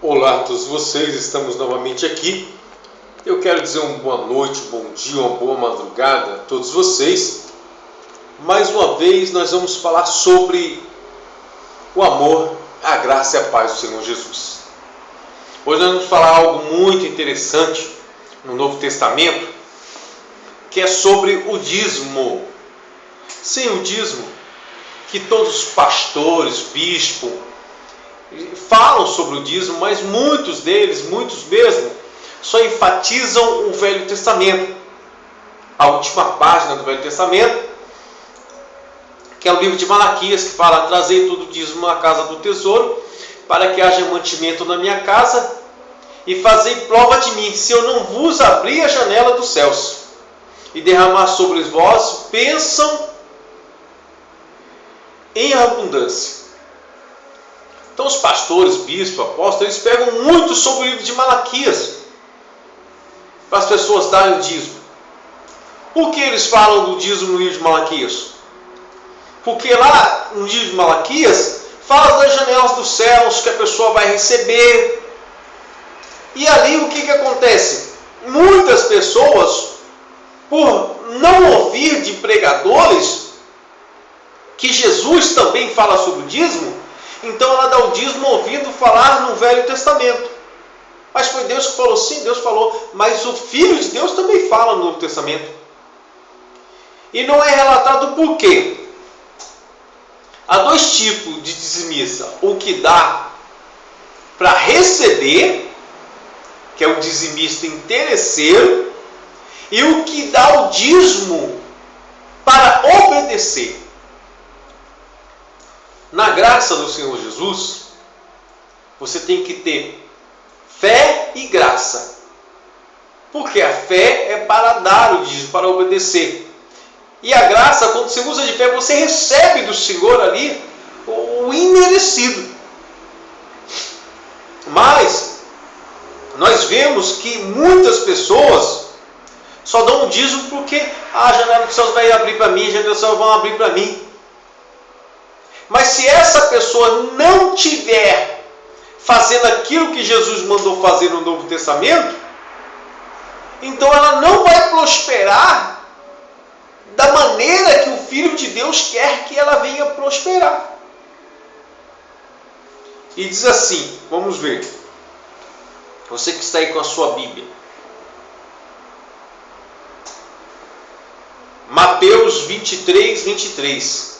Olá a todos vocês, estamos novamente aqui. Eu quero dizer uma boa noite, um bom dia, uma boa madrugada a todos vocês. Mais uma vez nós vamos falar sobre o amor, a graça e a paz do Senhor Jesus. Hoje nós vamos falar algo muito interessante no Novo Testamento, que é sobre o dízimo. Sim, o dízimo, que todos os pastores, bispos, falam sobre o dízimo, mas muitos deles, muitos mesmo, só enfatizam o Velho Testamento, a última página do Velho Testamento, que é o livro de Malaquias, que fala: trazei todo o dízimo à casa do tesouro, para que haja mantimento na minha casa, e fazei prova de mim, se eu não vos abrir a janela dos céus, e derramar sobre vós bênção em abundância. Então os pastores, bispos, apóstolos, eles pegam muito sobre o livro de Malaquias para as pessoas darem o dízimo. Por que eles falam do dízimo no livro de Malaquias? Porque lá no livro de Malaquias fala das janelas dos céus que a pessoa vai receber. E ali o que acontece? Muitas pessoas, por não ouvir de pregadores que Jesus também fala sobre o dízimo, então ela dá o dízimo ouvindo falar no Velho Testamento. Mas foi Deus que falou? Sim, Deus falou. Mas o Filho de Deus também fala no Novo Testamento. E não é relatado por quê? Há dois tipos de dizimista. O que dá para receber, que é o dizimista interesseiro, e o que dá o dízimo para obedecer. Na graça do Senhor Jesus, você tem que ter fé e graça. Porque a fé é para dar o dízimo, para obedecer. E a graça, quando você usa de fé, você recebe do Senhor ali o imerecido. Mas nós vemos que muitas pessoas só dão o dízimo porque a janela dos céus vai abrir para mim, a janela dos céus vão abrir para mim. Mas se essa pessoa não tiver fazendo aquilo que Jesus mandou fazer no Novo Testamento, então ela não vai prosperar da maneira que o Filho de Deus quer que ela venha prosperar. E diz assim, vamos ver. Você que está aí com a sua Bíblia. Mateus 23, 23.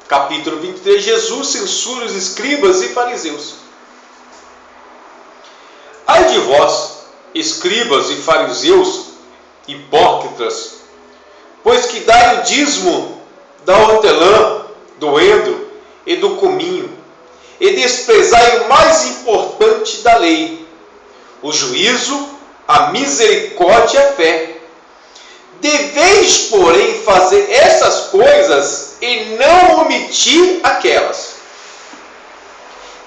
Capítulo 23, Jesus censura os escribas e fariseus. Ai de vós, escribas e fariseus, hipócritas, pois que dai o dízimo da hortelã, do endro e do cominho, e desprezai o mais importante da lei, o juízo, a misericórdia e a fé. Deveis, porém, fazer essas coisas e não omitir aquelas.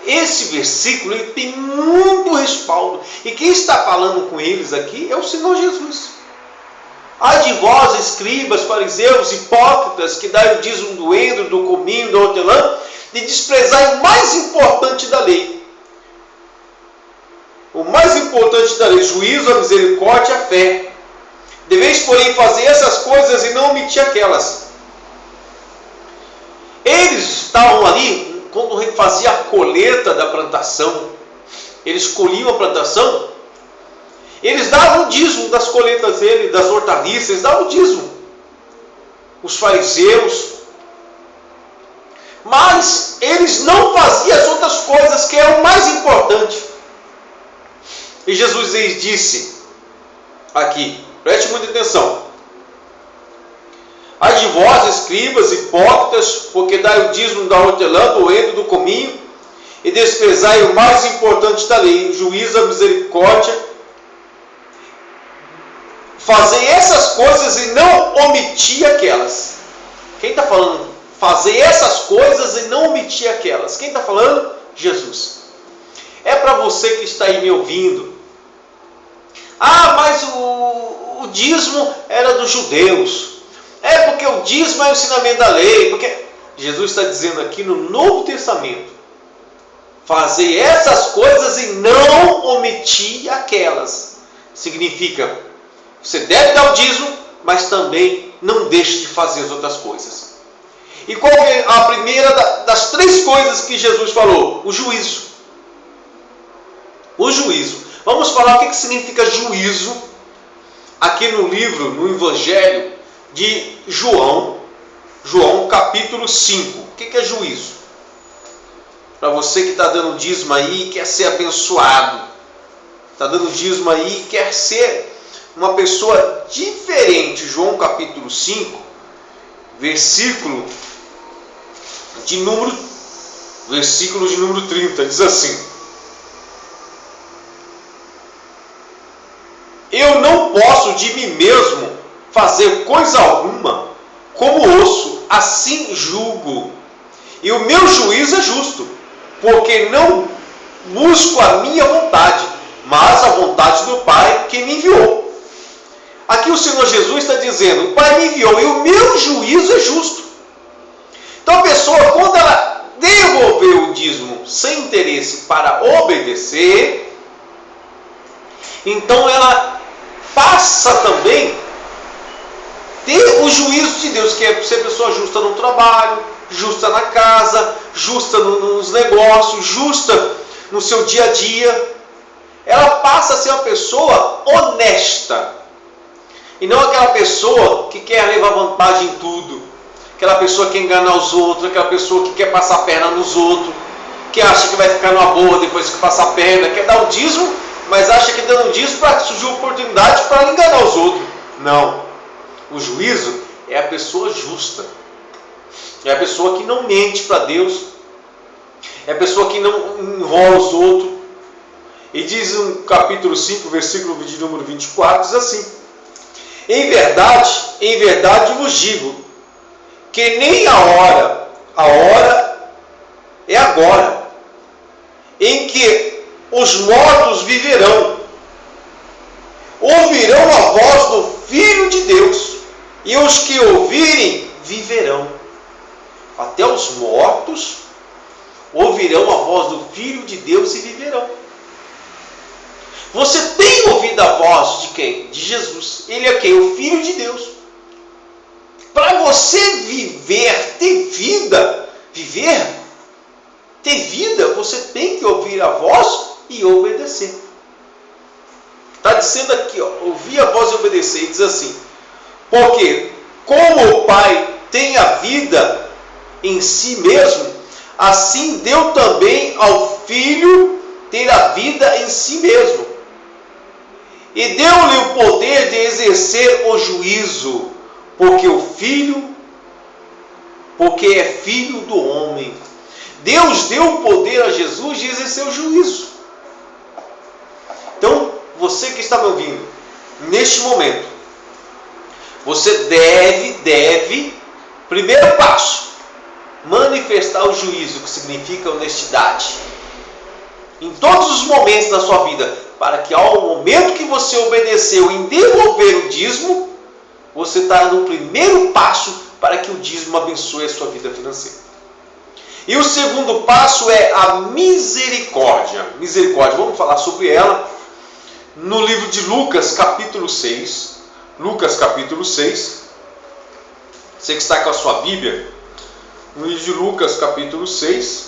Esse versículo ele tem muito respaldo. E quem está falando com eles aqui é o Senhor Jesus. Ai de vós, escribas, fariseus, hipócritas, que dai o dízimo do endro, do cominho, do hortelã, e desprezai o mais importante da lei. O mais importante da lei, juízo, a misericórdia e a fé. Deveis, porém, fazer essas coisas e não omitir aquelas. Eles estavam ali, quando o rei fazia a colheita da plantação, eles colhiam a plantação, eles davam o dízimo das colheitas dele, das hortaliças, eles davam o dízimo. Os fariseus. Mas eles não faziam as outras coisas, que é o mais importante. E Jesus lhes disse aqui, preste muita atenção. Ai de vós, escribas, hipócritas, porque dai o dízimo da hortelã, do endro, do cominho, e desprezai o mais importante da lei, o juízo, a misericórdia. Fazei essas coisas e não omitir aquelas. Quem está falando? Fazer essas coisas e não omitir aquelas. Quem está falando? Jesus. É para você que está aí me ouvindo. Ah, mas o dízimo era dos judeus. É porque o dízimo é o ensinamento da lei. Porque Jesus está dizendo aqui no Novo Testamento Fazei essas coisas e não omiti aquelas. Significa, você deve dar o dízimo, mas também não deixe de fazer as outras coisas. E qual é a primeira das três coisas que Jesus falou? O juízo. O juízo. Vamos falar o que significa juízo aqui no livro, no Evangelho de João, capítulo 5. O que é juízo? Para você que está dando dízimo aí e quer ser abençoado, está dando dízimo aí e quer ser uma pessoa diferente. João capítulo 5, versículo de número 30, diz assim: eu não posso de mim mesmo fazer coisa alguma, como ouço, assim julgo. E o meu juízo é justo, porque não busco a minha vontade, mas a vontade do Pai que me enviou. Aqui o Senhor Jesus está dizendo, o Pai me enviou e o meu juízo é justo. Então a pessoa, quando ela devolver o dízimo sem interesse para obedecer, então ela passa também a ter o juízo de Deus, que é ser pessoa justa no trabalho, justa na casa, justa nos negócios, justa no seu dia a dia. Ela passa a ser uma pessoa honesta. E não aquela pessoa que quer levar vantagem em tudo. Aquela pessoa que quer enganar os outros, aquela pessoa que quer passar a perna nos outros, que acha que vai ficar numa boa depois que passar a perna, quer dar o dízimo, mas acha que dando dízimo para surgir oportunidade para enganar os outros. Não. O juízo é a pessoa justa. É a pessoa que não mente para Deus. É a pessoa que não enrola os outros. E diz no capítulo 5, versículo de número 24, diz assim: em verdade vos digo, que nem a hora é agora, em que os mortos viverão, ouvirão a voz do Filho de Deus, e os que ouvirem viverão. Até os mortos ouvirão a voz do Filho de Deus e viverão. Você tem ouvido a voz de quem? De Jesus. Ele é quem? O Filho de Deus. Para você ter vida, você tem que ouvir a voz e obedecer. Está dizendo aqui, ó, ouvir a voz e obedecer. E diz assim, porque como o Pai tem a vida em si mesmo, assim deu também ao Filho ter a vida em si mesmo. E deu-lhe o poder de exercer o juízo, porque é filho do homem. Deus deu o poder a Jesus de exercer o juízo. Então, você que está me ouvindo, neste momento, você deve, primeiro passo, manifestar o juízo, que significa honestidade. Em todos os momentos da sua vida, para que ao momento que você obedeceu em devolver o dízimo, você está no primeiro passo para que o dízimo abençoe a sua vida financeira. E o segundo passo é a misericórdia. Misericórdia, vamos falar sobre ela no livro de Lucas, capítulo 6. Lucas, capítulo 6. Você que está com a sua Bíblia, no livro de Lucas, capítulo 6.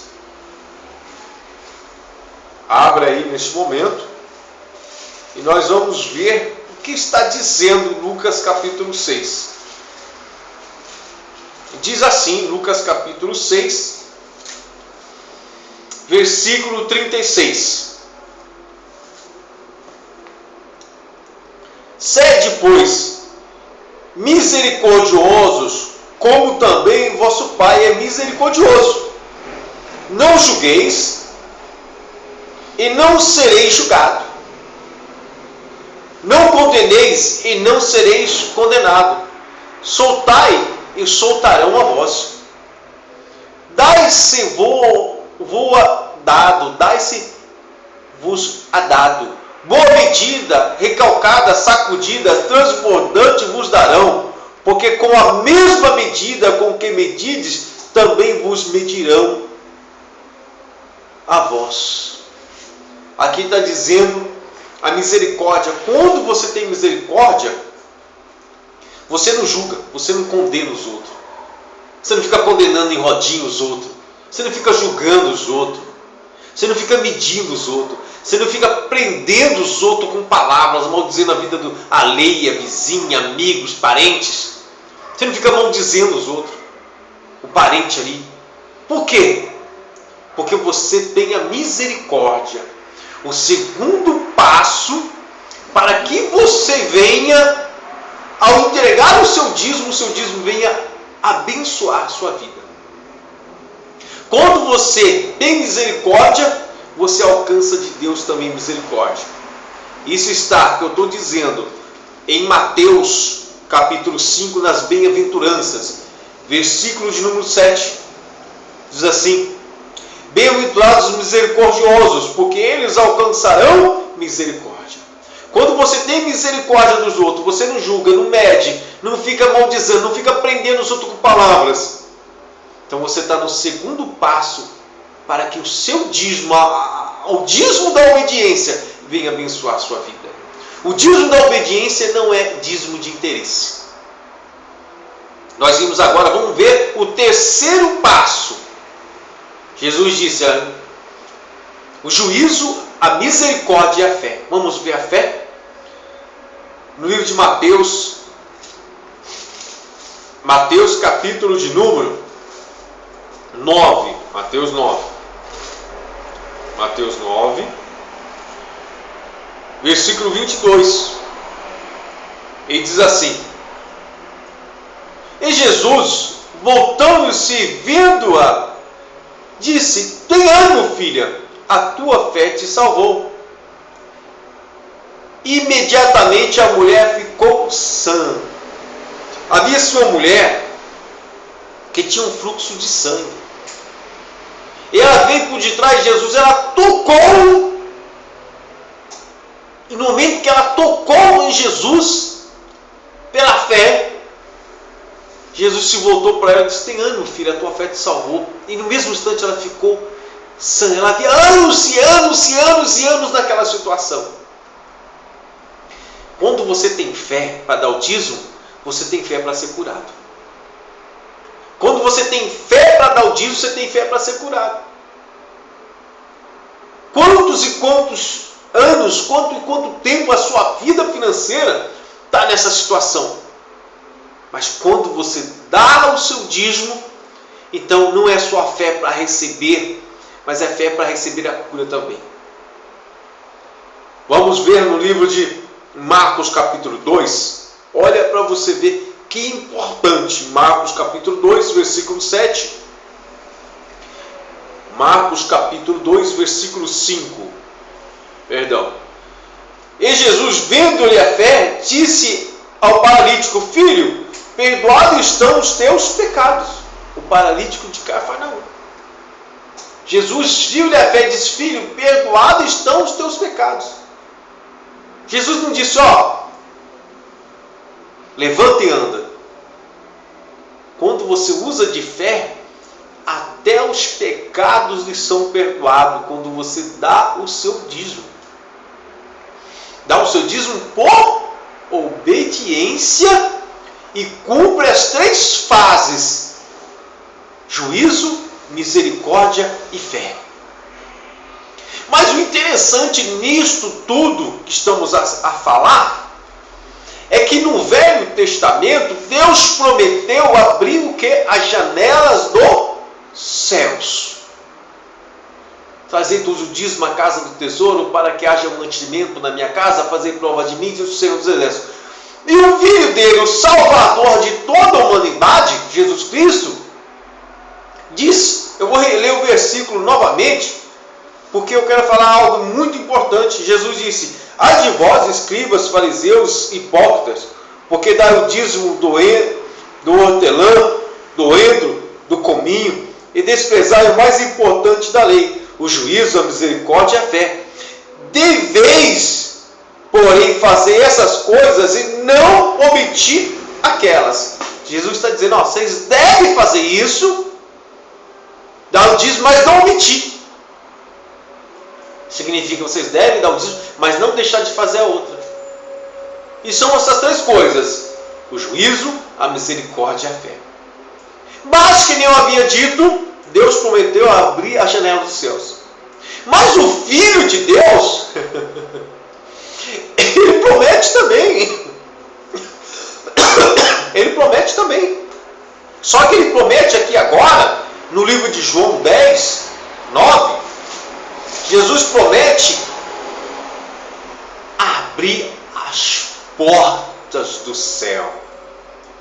Abra aí neste momento. E nós vamos ver o que está dizendo Lucas capítulo 6. Diz assim, Lucas capítulo 6, versículo 36. Sede, pois, misericordiosos, como também vosso Pai é misericordioso. Não julgueis, e não sereis julgados. Não condeneis, e não sereis condenados. Soltai, e soltarão a vós. Dai-se voa dado, dai-se-vos a dado. Boa medida, recalcada, sacudida, transbordante vos darão, porque com a mesma medida com que medides, também vos medirão. a vós. Aqui está dizendo a misericórdia. Quando você tem misericórdia, você não julga, você não condena os outros. Você não fica condenando em rodinha os outros. Você não fica julgando os outros. Você não fica medindo os outros. Você não fica prendendo os outros com palavras, maldizendo a vida alheia, vizinha, amigos, parentes. Você não fica maldizendo os outros. O parente ali. Por quê? Porque você tem a misericórdia. O segundo passo para que você venha, ao entregar o seu dízimo venha abençoar a sua vida. Quando você tem misericórdia, você alcança de Deus também misericórdia. Isso está, que eu estou dizendo, em Mateus capítulo 5, nas bem-aventuranças, versículo de número 7. Diz assim: bem-aventurados os misericordiosos, porque eles alcançarão misericórdia. Quando você tem misericórdia dos outros, você não julga, não mede, não fica maldizendo, não fica prendendo os outros com palavras. Então você está no segundo passo para que o seu dízimo, o dízimo da obediência, venha abençoar a sua vida. O dízimo da obediência não é dízimo de interesse. Nós vimos agora, vamos ver o terceiro passo. Jesus disse: o juízo, a misericórdia e a fé. Vamos ver a fé? No livro de Mateus, capítulo de número 9. Mateus 9, versículo 22. Ele diz assim: e Jesus, voltando-se, vendo-a, disse: tem ânimo, filha, a tua fé te salvou. Imediatamente a mulher ficou sã. Havia-se uma mulher que tinha um fluxo de sangue. E ela veio por detrás de Jesus, ela tocou. E no momento que ela tocou em Jesus, pela fé, Jesus se voltou para ela e disse: tem ânimo, filha, a tua fé te salvou. E no mesmo instante ela ficou sã. Ela havia anos e anos e anos e anos naquela situação. Quando você tem fé para dar o dízimo, você tem fé para ser curado. Quando você tem fé para dar o dízimo, você tem fé para ser curado. Quantos e quantos anos, quanto e quanto tempo a sua vida financeira está nessa situação? Mas quando você dá o seu dízimo, então não é só a fé para receber, mas é fé para receber a cura também. Vamos ver no livro de Marcos capítulo 2. Olha para você ver que importante. Marcos capítulo 2, versículo 7. Marcos capítulo 2, versículo 5. Perdão. E Jesus, vendo-lhe a fé, disse ao paralítico: filho, perdoados estão os teus pecados. O paralítico de Cafarnaum. Jesus viu-lhe a fé e disse: filho, perdoados estão os teus pecados. Jesus não disse: levanta e anda. Quando você usa de fé, até os pecados lhe são perdoados quando você dá o seu dízimo. Dá o seu dízimo por obediência e cumpre as 3 fases: juízo, misericórdia e fé. Mas o interessante nisto tudo que estamos a falar é que no Velho Testamento Deus prometeu abrir o que? As janelas dos céus. Trazei todos o dízimo à casa do tesouro, para que haja mantimento na minha casa, fazer prova de mim, diz o Senhor dos Exércitos. E o Filho dele, o Salvador de toda a humanidade, Jesus Cristo, diz, eu vou reler o versículo novamente, porque eu quero falar algo muito importante. Jesus disse: ai de vós, escribas, fariseus, hipócritas, porque dai o dízimo do hortelã, do endro, do cominho, e desprezai o mais importante da lei, o juízo, a misericórdia e a fé. Deveis, porém, fazer essas coisas e não omitir aquelas. Jesus está dizendo: vocês devem fazer isso, dar o dízimo, mas não omitir. significa que vocês devem dar o dízimo, mas não deixar de fazer a outra. E são essas três coisas: o juízo, a misericórdia e a fé. Mas, que nem eu havia dito, Deus prometeu abrir a janela dos céus. Mas o Filho de Deus, ele promete também. Ele promete também. Só que ele promete aqui agora, no livro de João 10, 9, Jesus promete abrir as portas do céu.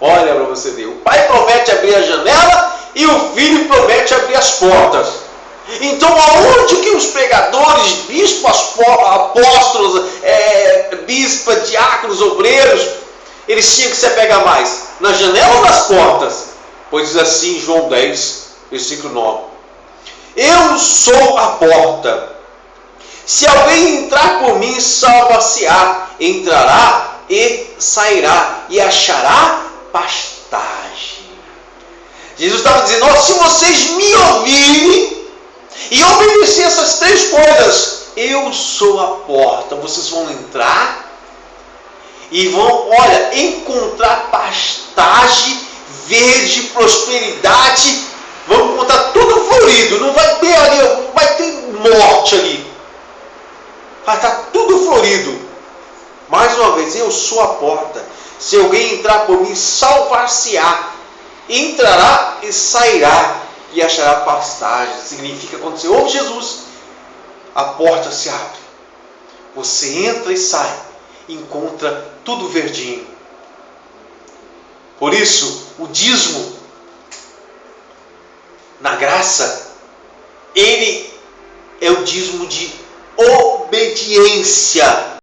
Olha para você ver, o Pai promete abrir a janela e o Filho promete abrir as portas. Então, aonde que os pregadores, bispos, apóstolos, bispas, diáconos, obreiros, eles tinham que se apegar mais? Na janela ou nas portas? Pois diz assim João 10, versículo 9: eu sou a porta. Se alguém entrar por mim, salvar-se-á, entrará e sairá, e achará pastagem. Jesus estava dizendo: oh, se vocês me ouvirem e obedecer essas três coisas, eu sou a porta, vocês vão entrar e vão, olha, encontrar pastagem, verde, prosperidade, vão encontrar tudo florido, não vai ter ali, não vai ter morte ali, vai estar tudo florido. Mais uma vez, eu sou a porta. Se alguém entrar por mim, salvar-se-á, entrará e sairá, e achará pastagem. Significa, quando você ouve Jesus, a porta se abre, você entra e sai, encontra tudo verdinho. Por isso, o dízimo na graça, ele é o dízimo de obediência